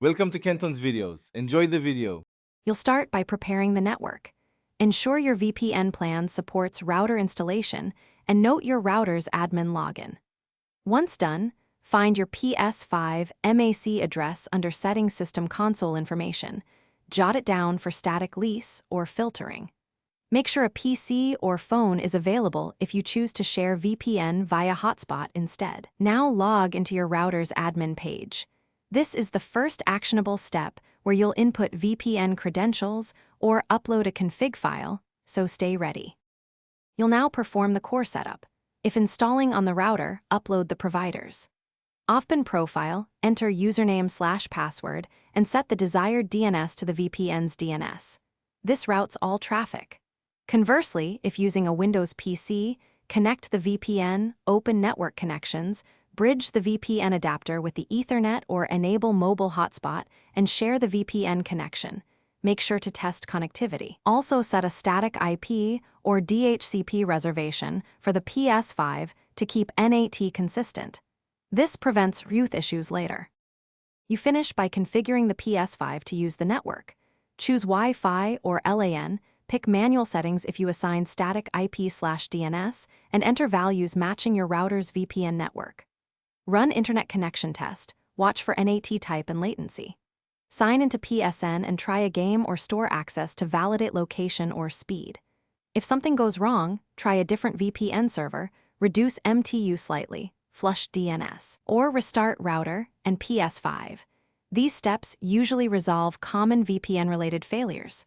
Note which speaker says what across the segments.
Speaker 1: Welcome to Kenton's videos. Enjoy the video.
Speaker 2: You'll start by preparing the network. Ensure your VPN plan supports router installation and note your router's admin login. Once done, find your Ps5 MAC address under Settings System Console information. Jot it down for static lease or filtering. Make sure a PC or phone is available if you choose to share VPN via hotspot instead. Now log into your router's admin page. This is the first actionable step where you'll input VPN credentials or upload a config file, so stay ready. You'll now perform the core setup. If installing on the router, upload the providers. Often profile, enter username/password, and set the desired DNS to the VPN's DNS. This routes all traffic. Conversely, if using a Windows PC, connect the VPN, open network connections, bridge the VPN adapter with the Ethernet or enable mobile hotspot, and share the VPN connection. Make sure to test connectivity. Also set a static IP or DHCP reservation for the Ps5 to keep NAT consistent. This prevents youth issues later. You finish by configuring the Ps5 to use the network. Choose Wi-Fi or LAN, pick manual settings if you assign static IP/DNS, and enter values matching your router's VPN network. Run internet connection test, watch for NAT type and latency. Sign into PSN and try a game or store access to validate location or speed. If something goes wrong, try a different VPN server, reduce MTU slightly, flush DNS, or restart router and Ps5. These steps usually resolve common VPN-related failures.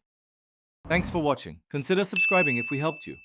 Speaker 1: Thanks for watching. Consider subscribing if we helped you.